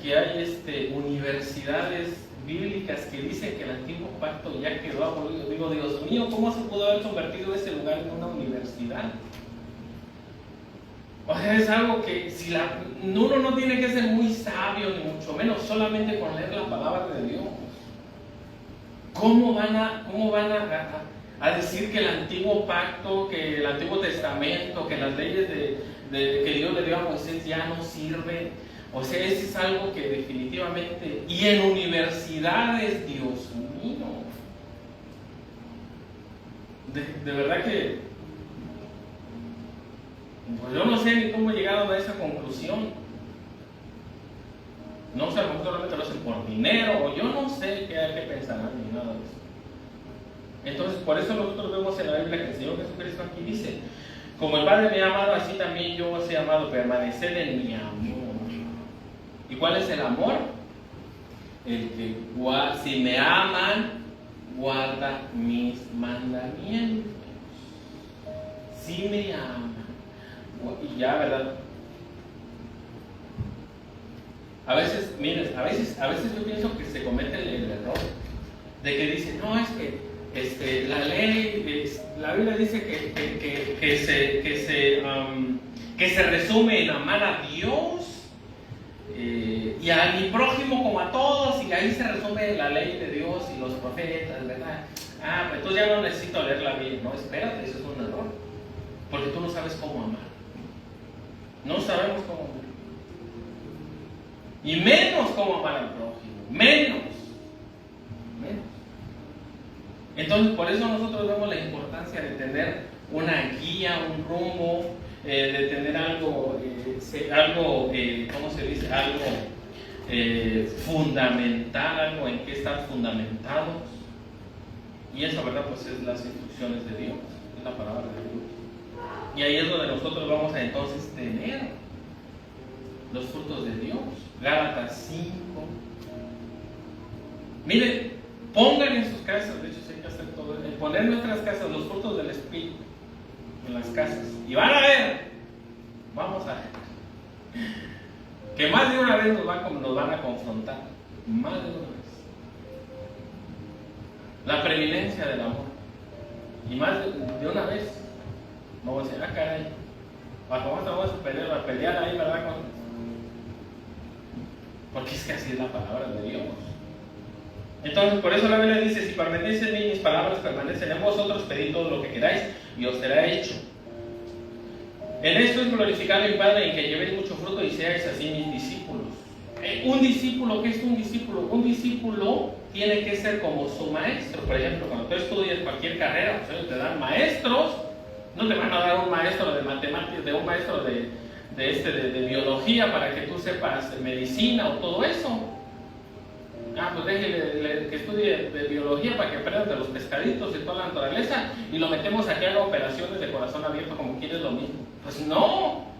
Speaker 1: universidades bíblicas que dicen que el Antiguo Pacto ya quedó abolido. Digo, Dios mío, ¿cómo se pudo haber convertido ese lugar en una universidad? O sea, es algo que uno no tiene que ser muy sabio, ni mucho menos, solamente con leer la palabra de Dios. ¿Cómo van a decir que el Antiguo Pacto, que el Antiguo Testamento, que las leyes que Dios le dio a Moisés ya no sirven? O sea, eso es algo que definitivamente, y en universidades, Dios mío, de verdad que, pues yo no sé ni cómo llegaron a esa conclusión. No sé, a lo mejor solamente lo hacen por dinero, o yo no sé qué pensarán ni nada de eso. Entonces, por eso nosotros vemos en la Biblia que el Señor Jesucristo aquí dice, como el Padre me ha amado, así también yo os he amado, permaneced en mi amor. ¿Y cuál es el amor? El que si me aman, guarda mis mandamientos. Si me aman. Y ya, ¿verdad? A veces, miren, a veces yo pienso que se comete el error de que dicen, no, es que la ley, la Biblia dice que se resume en amar a Dios y a mi prójimo como a todos, y ahí se resume la ley de Dios y los profetas, ¿verdad? Pues entonces ya no necesito leer la Biblia. No, espérate, eso es un error, porque tú no sabes cómo amar. No sabemos cómo amar. Y menos cómo amar al prójimo. Menos. Entonces, por eso nosotros vemos la importancia de tener una guía, un rumbo, de tener algo, ¿cómo se dice? Algo fundamental, algo en que estar fundamentados. Y eso, ¿verdad? Pues es las instrucciones de Dios, es la palabra de Dios. Y ahí es donde nosotros vamos a entonces tener los frutos de Dios. Gálatas 5. Miren, pongan en sus casas, de hecho hay que hacer todo, poner en nuestras casas los frutos del Espíritu, en las casas. Y van a ver, vamos a ver, que más de una vez nos van a confrontar, más de una vez. La preeminencia del amor. Y más de una vez vamos a decir, caray, ¿cómo vamos a pelear ahí, verdad? Porque es que así es la palabra de Dios. Entonces, por eso la Biblia dice, si permanecen en mí, mis palabras permanecen en vosotros, pedid todo lo que queráis y os será hecho. En esto es glorificado mi Padre, en que llevéis mucho fruto y seáis así mis discípulos. Un discípulo, ¿qué es un discípulo? Un discípulo tiene que ser como su maestro. Por ejemplo, cuando tú estudias cualquier carrera, pues ellos te dan maestros. No te van a dar un maestro de matemáticas, de un maestro de biología para que tú sepas medicina o todo eso. Pues déjele que estudie de biología para que aprenda de los pescaditos y toda la naturaleza y lo metemos a que haga operaciones de corazón abierto como quieres lo mismo. Pues no.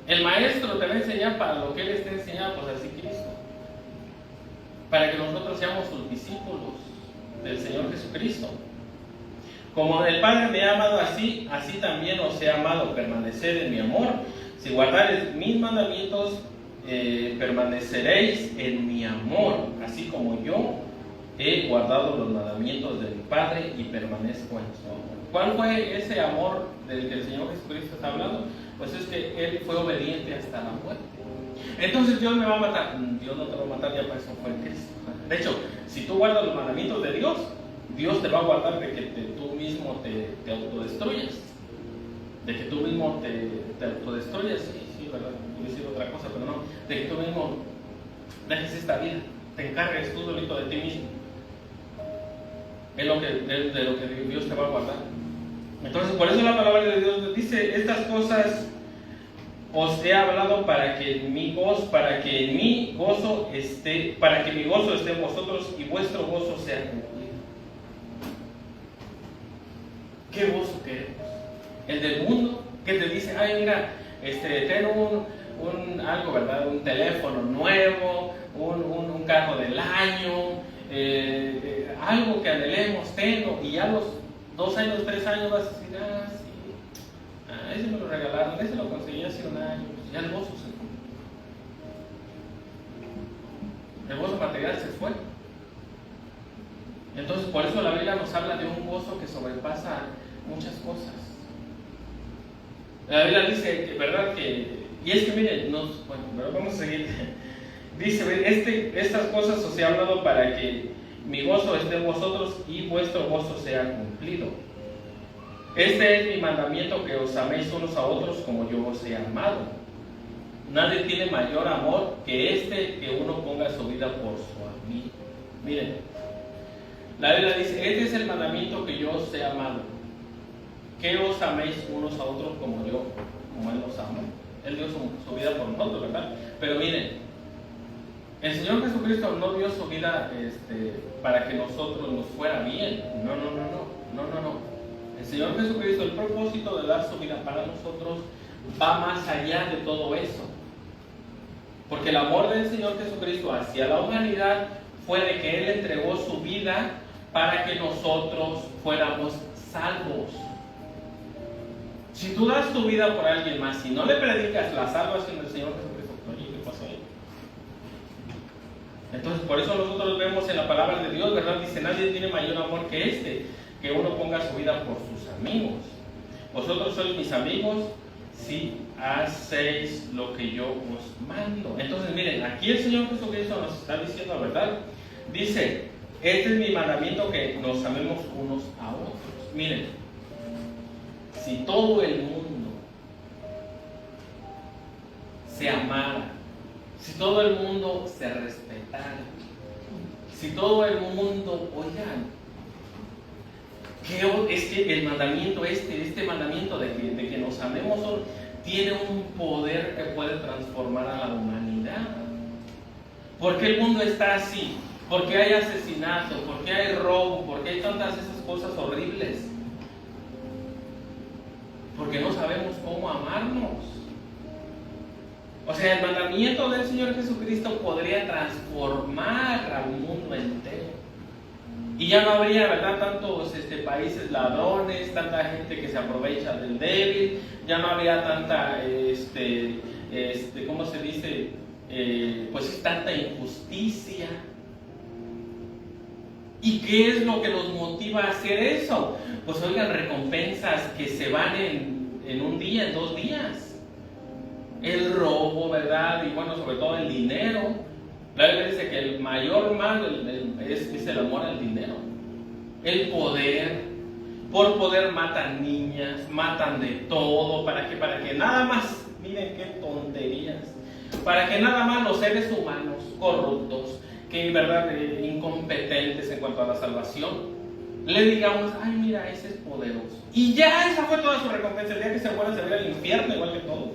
Speaker 1: El maestro te va a enseñar para lo que él esté enseñando, pues así Cristo. Para que nosotros seamos sus discípulos del Señor Jesucristo. Como el Padre me ha amado así, así también os he amado. Permaneced en mi amor. Si guardareis mis mandamientos, permaneceréis en mi amor, así como yo he guardado los mandamientos de mi Padre y permanezco en su amor. ¿Cuál fue ese amor del que el Señor Jesucristo está hablando? Pues es que Él fue obediente hasta la muerte. Entonces Dios me va a matar. Dios no te va a matar, ya para eso fue en Cristo. De hecho, si tú guardas los mandamientos de Dios, Dios te va a guardar de que tú mismo te autodestruyas. De que tú mismo te autodestruyas. Sí, ¿verdad? Puede decir otra cosa, pero no. De que tú mismo dejes esta vida, te encargues tú solito de ti mismo. Es de lo que Dios te va a guardar. Entonces, por eso la palabra de Dios dice: estas cosas os he hablado para que mi gozo esté en vosotros y vuestro gozo sea cumplido. ¿Qué gozo queremos? El del mundo, que te dice, mira, ten algo, ¿verdad? Un teléfono nuevo, un carro del año, algo que anhelemos, tengo, y ya a los 2 años, 3 años vas a decir, sí, ese me lo regalaron, ese lo conseguí hace un año, pues ya el gozo se fue. El gozo material se fue. Entonces, por eso la Biblia nos habla de un gozo que sobrepasa muchas cosas. La Biblia dice, ¿verdad? Y es que miren, vamos a seguir. Dice, estas cosas os he hablado para que mi gozo esté en vosotros y vuestro gozo sea cumplido. Este es mi mandamiento, que os améis unos a otros como yo os he amado. Nadie tiene mayor amor que uno ponga su vida por su amigo. Miren, la Biblia dice, este es el mandamiento que yo os he amado, que os améis unos a otros como Él nos amó. Él dio su vida por nosotros, ¿verdad? Pero miren, el Señor Jesucristo no dio su vida para que nosotros nos fuera bien. No. El Señor Jesucristo, el propósito de dar su vida para nosotros va más allá de todo eso. Porque el amor del Señor Jesucristo hacia la humanidad fue de que Él entregó su vida para que nosotros fuéramos salvos. Si tú das tu vida por alguien más y no le predicas la salvación del Señor Jesucristo, oye, ¿qué pasó ahí? Entonces, por eso nosotros vemos en la palabra de Dios, ¿verdad? Dice, nadie tiene mayor amor que que uno ponga su vida por sus amigos. Vosotros sois mis amigos si hacéis lo que yo os mando. Entonces, miren, aquí el Señor Jesucristo nos está diciendo, ¿verdad? Dice, este es mi mandamiento, que nos amemos unos a otros. Miren, si todo el mundo se amara, si todo el mundo se respetara, si todo el mundo, oigan, es que el mandamiento este mandamiento de que nos amemos tiene un poder que puede transformar a la humanidad. ¿Por qué el mundo está así? ¿Por qué hay asesinato? ¿Por qué hay robo? ¿Por qué hay tantas esas cosas horribles? Porque no sabemos cómo amarnos. O sea, el mandamiento del Señor Jesucristo podría transformar al mundo entero. Y ya no habría, ¿verdad?, tantos países ladrones, tanta gente que se aprovecha del débil, ya no habría tanta, ¿cómo se dice? Pues tanta injusticia. ¿Y qué es lo que los motiva a hacer eso? Pues oigan, recompensas que se van en un día, en 2 días. El robo, ¿verdad? Y bueno, sobre todo el dinero. La Biblia dice que el mayor mal es el amor al dinero. El poder. Por poder matan niñas, matan de todo. ¿Para qué? Para que nada más, miren qué tonterías. Para que nada más los seres humanos corruptos, que en verdad incompetentes en cuanto a la salvación, le digamos, ay, mira, ese es poderoso. Y ya esa fue toda su recompensa. El día que se muera se va al infierno igual que todos.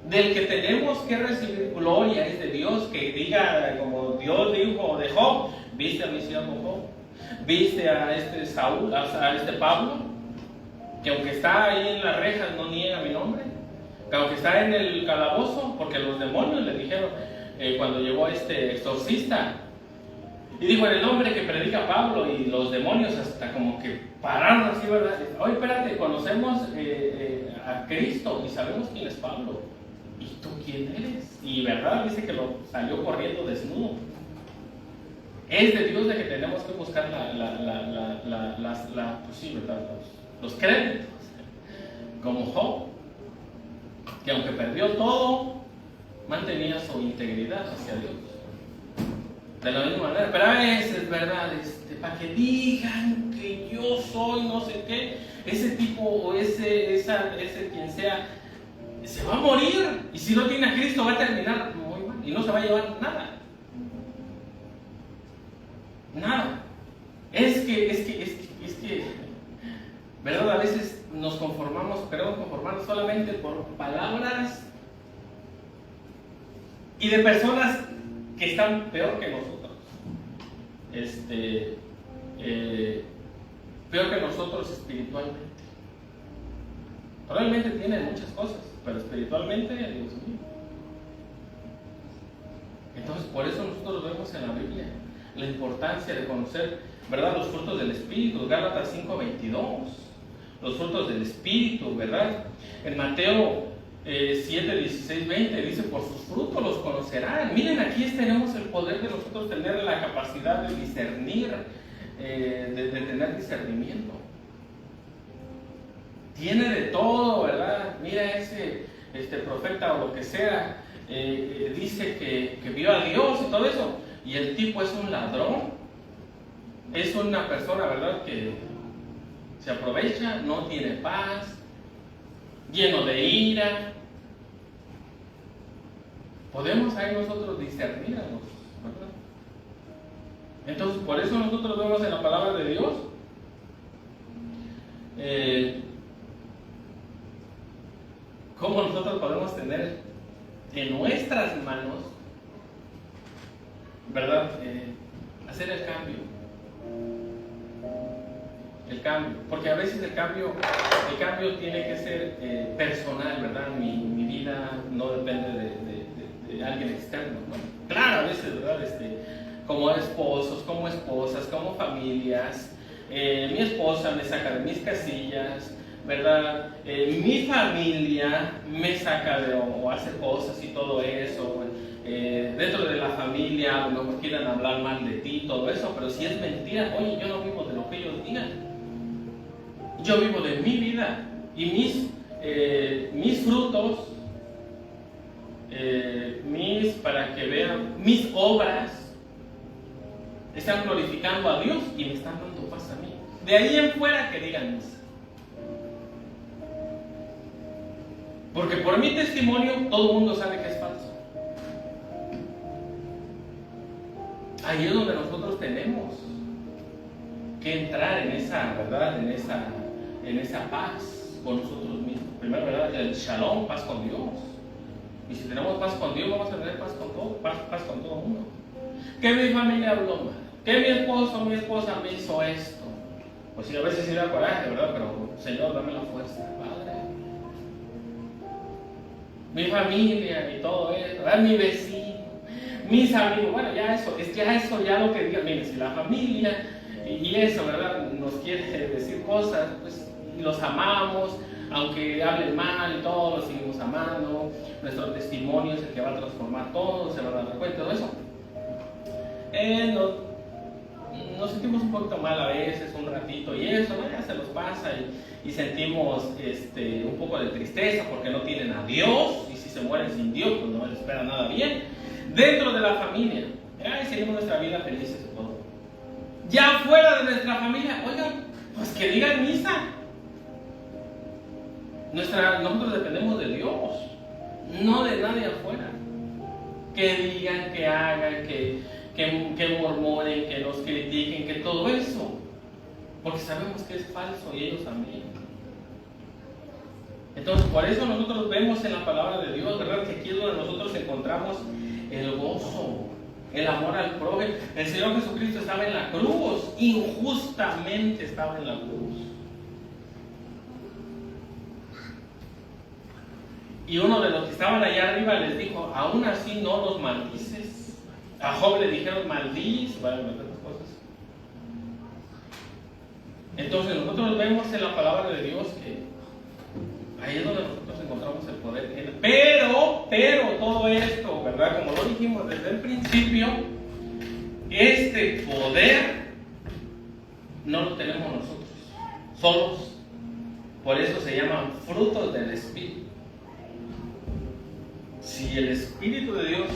Speaker 1: Del que tenemos que recibir gloria es de Dios, que diga, como Dios dijo de Job, viste a mi siervo Job, viste a Saúl, a Pablo, que aunque está ahí en las rejas no niega mi nombre, que aunque está en el calabozo, porque los demonios le dijeron, cuando llegó este exorcista, y dijo en el nombre que predica Pablo, y los demonios hasta como que pararon así, ¿verdad? Oye, espérate, conocemos a Cristo y sabemos quién es Pablo. ¿Y tú quién eres? Y verdad, dice que lo salió corriendo desnudo. Es de Dios de que tenemos que buscar pues sí, ¿verdad? Los créditos. Como Job, que aunque perdió todo, mantenía su integridad hacia Dios. De la misma manera, pero a veces, ¿verdad? Para que digan que yo soy no sé qué, ese tipo o ese quien sea, se va a morir, y si no tiene a Cristo va a terminar muy mal y no se va a llevar nada. Nada. Es que, ¿verdad? A veces nos conformamos, queremos conformarnos solamente por palabras y de personas que están peor que nosotros. Peor que nosotros espiritualmente. Realmente tienen muchas cosas, pero espiritualmente, Dios mío. Entonces, por eso nosotros vemos en la Biblia la importancia de conocer, ¿verdad?, los frutos del Espíritu. Gálatas 5:22. Los frutos del Espíritu, ¿verdad? En Mateo 7:16-20 dice, por sus frutos los conocerán. Miren, aquí tenemos el poder de nosotros tener la capacidad de discernir, de tener discernimiento. Tiene de todo, ¿verdad? Mira ese profeta o lo que sea, dice que vio a Dios y todo eso, y el tipo es un ladrón, es una persona, ¿verdad?, que se aprovecha, no tiene paz, lleno de ira. Podemos ahí nosotros discernir a los, ¿verdad? Entonces, por eso nosotros vemos en la palabra de Dios cómo nosotros podemos tener en nuestras manos, ¿verdad?, hacer el cambio. El cambio, porque a veces el cambio tiene que ser personal, ¿verdad? Mi vida no depende de alguien externo, ¿no? Claro, a veces, ¿verdad? Como esposos, como esposas, como familias, mi esposa me saca de mis casillas, ¿verdad? Mi familia me saca o hace cosas y todo eso. Dentro de la familia a lo mejor quieran hablar mal de ti, todo eso, pero si es mentira, oye, yo no vivo de lo que ellos digan. Yo vivo de mi vida y mis frutos, para que vean, mis obras están glorificando a Dios y me están dando paz a mí. De ahí en fuera que digan misa. Porque por mi testimonio todo el mundo sabe que es falso. Ahí es donde nosotros tenemos que entrar en esa, ¿verdad?, en esa paz con nosotros mismos. Primero, ¿verdad?, el shalom, paz con Dios. Y si tenemos paz con Dios, vamos a tener paz con todo el mundo. que mi familia habló mal, que mi esposo o mi esposa me hizo esto. Pues sí, a veces sí da coraje, ¿verdad? Pero Señor, dame la fuerza, Padre. Mi familia y todo eso, ¿verdad? Mi vecino, mis amigos, bueno, ya eso lo que diga. Miren, si la familia y eso, ¿verdad? Nos quiere decir cosas, pues los amamos, aunque hablen mal y todo, los seguimos amando. Nuestro testimonio es el que va a transformar todo, se van a dar cuenta de todo eso. Nos sentimos un poquito mal a veces, un ratito, y eso, ¿no? Ya se nos pasa y sentimos un poco de tristeza porque no tienen a Dios, y si se mueren sin Dios, pues no les espera nada bien. Dentro de la familia, y seguimos nuestra vida felices y todo. Ya fuera de nuestra familia, oigan, pues que digan misa. Nosotros dependemos de Dios, no de nadie afuera. Que digan, que hagan, que murmuren, que nos critiquen, que todo eso, porque sabemos que es falso y ellos también. Entonces, por eso nosotros vemos en la palabra de Dios, ¿verdad? Que aquí es donde nosotros encontramos el gozo, el amor al prójimo. El Señor Jesucristo estaba en la cruz, injustamente estaba en la cruz. Y uno de los que estaban allá arriba les dijo, aún así no los maldices. A Job le dijeron maldiz, bueno, otras cosas. Entonces nosotros vemos en la palabra de Dios que ahí es donde nosotros encontramos el poder. Pero todo esto, ¿verdad? Como lo dijimos desde el principio, este poder no lo tenemos nosotros solos. Por eso se llaman frutos del Espíritu. Si el Espíritu de Dios,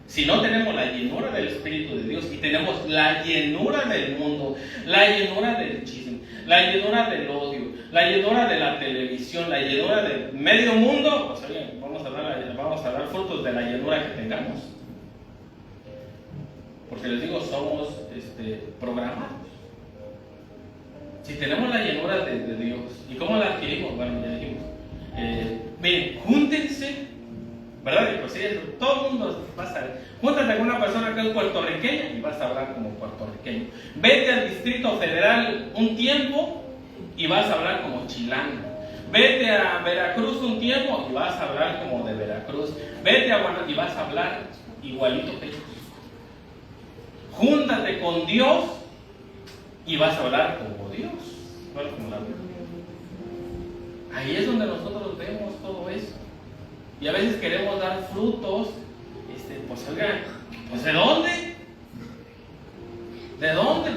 Speaker 1: si no tenemos la llenura del Espíritu de Dios y tenemos la llenura del mundo, la llenura del chisme, la llenura del odio, la llenura de la televisión, la llenura del medio mundo, pues oye, vamos a dar frutos de la llenura que tengamos. Porque les digo, somos programados. Si tenemos la llenura de Dios, ¿y cómo la adquirimos? Bueno, ya dijimos. Miren, júntense, ¿verdad? Y pues sí, todo el mundo va a saber. Júntate con una persona que es puertorriqueña y vas a hablar como puertorriqueño. Vete al Distrito Federal un tiempo y vas a hablar como chilango. Vete a Veracruz un tiempo y vas a hablar como de Veracruz. Vete a Guanajuato y vas a hablar igualito que ellos. Júntate con Dios y vas a hablar como Dios. Bueno, como la Biblia. Ahí es donde nosotros vemos todo eso. Y a veces queremos dar frutos, pues oigan, pues ¿de dónde? ¿De dónde?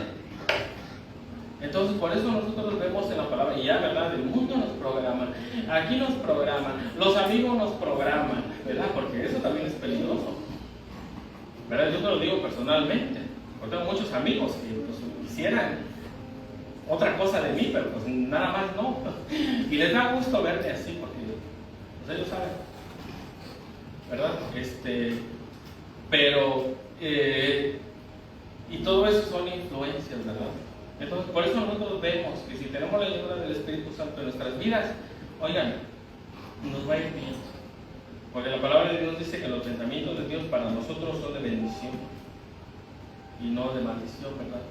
Speaker 1: Entonces por eso nosotros vemos en la palabra, y ya, ¿verdad? El mundo nos programa, aquí nos programan, los amigos nos programan, ¿verdad? Porque eso también es peligroso, ¿verdad? Yo te lo digo personalmente, porque tengo muchos amigos que pues, quisieran otra cosa de mí, pero pues nada más no. Y les da gusto verme así, porque pues, ellos saben, ¿verdad? Y todo eso son influencias, ¿verdad? Entonces, por eso nosotros vemos que si tenemos la llenura del Espíritu Santo en nuestras vidas, oigan, nos va a ir bien. Porque la palabra de Dios dice que los pensamientos de Dios para nosotros son de bendición y no de maldición, ¿verdad?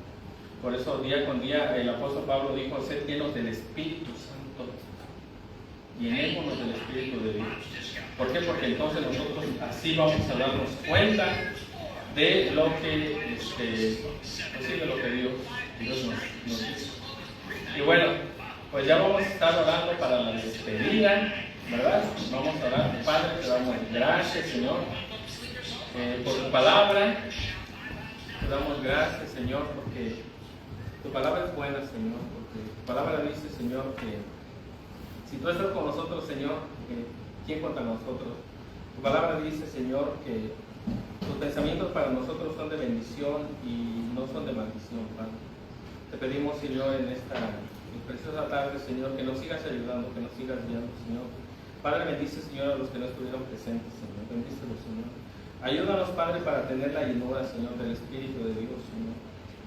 Speaker 1: Por eso día con día el apóstol Pablo dijo, sed llenos del Espíritu Santo. Llenémonos del Espíritu de Dios. ¿Por qué? Porque entonces nosotros así vamos a darnos cuenta de lo que, de lo que Dios nos dice. Y bueno, pues ya vamos a estar orando para la despedida, ¿verdad? Vamos a orar. Padre, te damos gracias, Señor, por tu palabra. Te damos gracias, Señor, porque tu palabra es buena, Señor. Porque tu palabra dice, Señor, que si tú estás con nosotros, Señor, ¿quién contra nosotros? Tu palabra dice, Señor, que tus pensamientos para nosotros son de bendición y no son de maldición, Padre. Te pedimos, Señor, en esta preciosa tarde, Señor, que nos sigas ayudando, que nos sigas guiando, Señor. Padre, bendice, Señor, a los que no estuvieron presentes, Señor. Bendícelos, Señor. Ayúdanos, Padre, para tener la llenura, Señor, del Espíritu de Dios, Señor.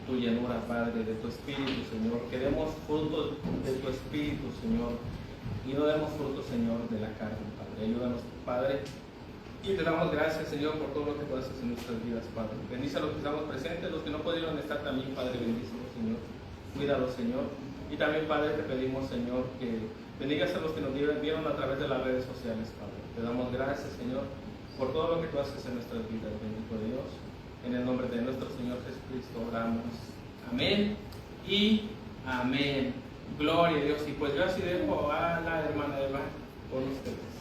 Speaker 1: Tu llenura, Padre, de tu Espíritu, Señor. Que demos frutos de tu Espíritu, Señor. Y no demos frutos, Señor, de la carne, Padre. Ayúdanos, Padre.
Speaker 2: Y te damos gracias, Señor, por todo lo que tú haces en nuestras vidas, Padre. Bendice a los que estamos presentes, los que no pudieron estar también, Padre, bendícelos, Señor. Cuídalos, Señor. Y también, Padre, te pedimos, Señor, que bendigas a los que nos vieron a través de las redes sociales, Padre. Te damos gracias, Señor, por todo lo que tú haces en nuestras vidas, bendito Dios. En el nombre de nuestro Señor Jesucristo oramos. Amén y amén. Gloria a Dios. Y pues yo así dejo a la hermana Eva con ustedes.